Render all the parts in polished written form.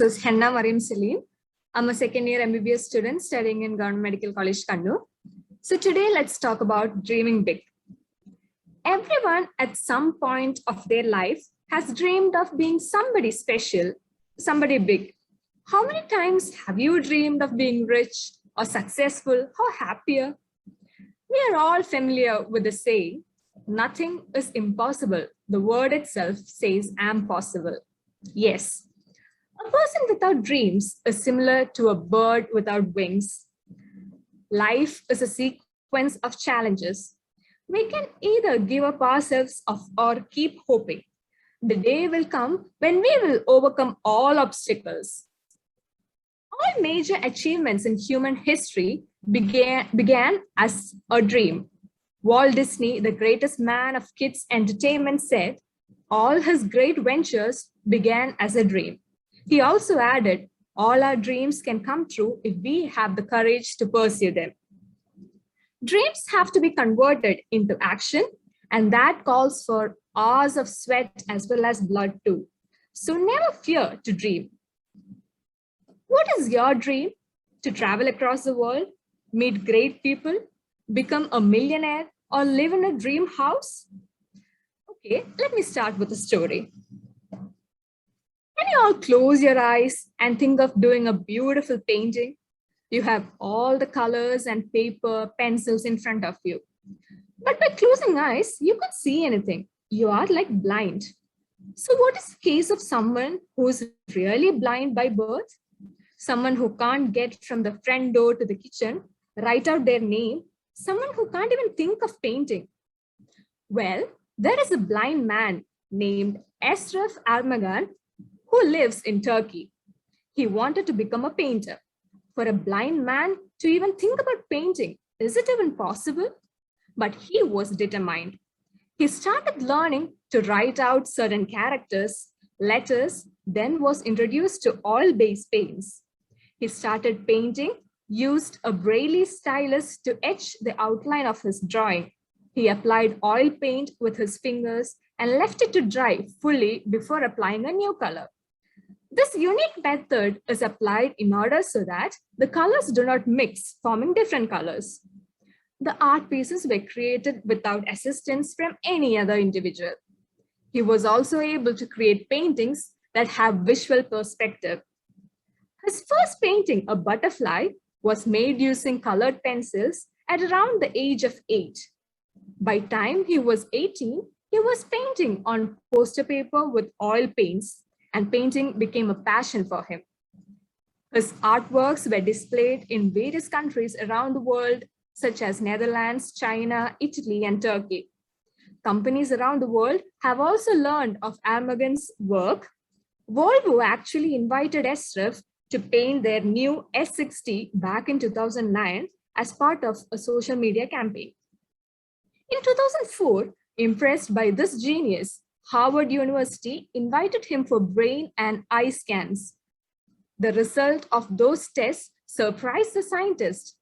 This is Henna Mariam Salim. I'm a second year MBBS student studying in Government Medical College, Kannur. So today let's talk about dreaming big. Everyone at some point of their life has dreamed of being somebody special, somebody big. How many times have you dreamed of being rich or successful or happier? We are all familiar with the saying, nothing is impossible. The word itself says, I'm possible. Yes. A person without dreams is similar to a bird without wings. Life is a sequence of challenges. We can either give up ourselves or keep hoping. The day will come when we will overcome all obstacles. All major achievements in human history began as a dream. Walt Disney, the greatest man of kids' entertainment, said, all his great ventures began as a dream. He also added, all our dreams can come true if we have the courage to pursue them. Dreams have to be converted into action, and that calls for hours of sweat as well as blood too. So never fear to dream. What is your dream? To travel across the world, meet great people, become a millionaire, or live in a dream house? Okay, let me start with a story. Can you all close your eyes and think of doing a beautiful painting? You have all the colors and paper, pencils in front of you. But by closing eyes, you can't see anything. You are like blind. So what is the case of someone who is really blind by birth? Someone who can't get from the front door to the kitchen, write out their name, someone who can't even think of painting. Well, there is a blind man named Esraf Armagan who lives in Turkey. He wanted to become a painter. For a blind man to even think about painting, is it even possible? But he was determined. He started learning to write out certain characters, letters, then was introduced to oil-based paints. He started painting, used a Braille stylus to etch the outline of his drawing. He applied oil paint with his fingers and left it to dry fully before applying a new color. This unique method is applied in order so that the colors do not mix, forming different colors. The art pieces were created without assistance from any other individual. He was also able to create paintings that have visual perspective. His first painting, a butterfly, was made using colored pencils at around the age of 8. By the time he was 18, he was painting on poster paper with oil paints, and painting became a passion for him. His artworks were displayed in various countries around the world, such as Netherlands, China, Italy, and Turkey. Companies around the world have also learned of Armagan's work. Volvo actually invited Esraf to paint their new S60 back in 2009 as part of a social media campaign. In 2004, impressed by this genius, Harvard University invited him for brain and eye scans. The result of those tests surprised the scientists.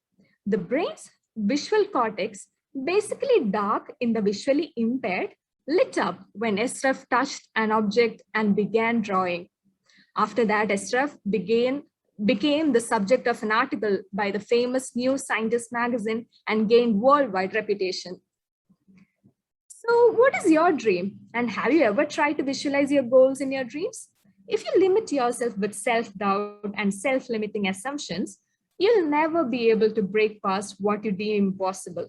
The brain's visual cortex, basically dark in the visually impaired, lit up when Esraf touched an object and began drawing. After that, Esraf became the subject of an article by the famous New Scientist magazine and gained worldwide reputation. So what is your dream? And have you ever tried to visualize your goals in your dreams? If you limit yourself with self-doubt and self-limiting assumptions, you'll never be able to break past what you deem impossible.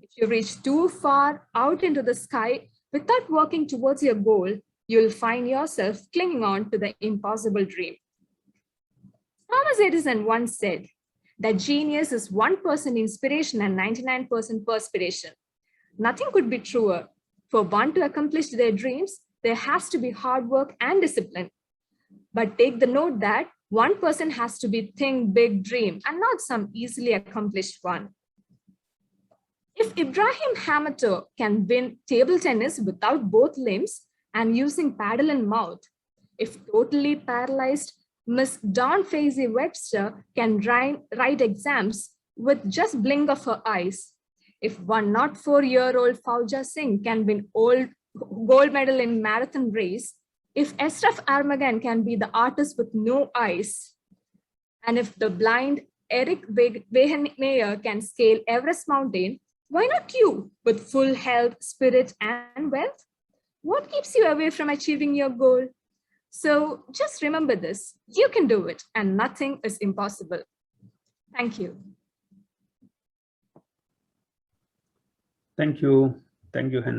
If you reach too far out into the sky without working towards your goal, you'll find yourself clinging on to the impossible dream. Thomas Edison once said that genius is 1% inspiration and 99% perspiration. Nothing could be truer. For one to accomplish their dreams, there has to be hard work and discipline. But take the note that one person has to be think big dream and not some easily accomplished one. If Ibrahim Hamato can win table tennis without both limbs and using paddle and mouth, if totally paralyzed Miss Dawn Fazey Webster can write exams with just blink of her eyes, if one not 4-year-old Fauja Singh can win gold medal in marathon race, If Esraf Armagan can be the artist with no eyes, and if the blind Eric Wehenmeyer can scale Everest Mountain, why not you with full health, spirit, and wealth? What keeps you away from achieving your goal? So just remember this, you can do it and nothing is impossible. Thank you. Thank you. Thank you, Hannah.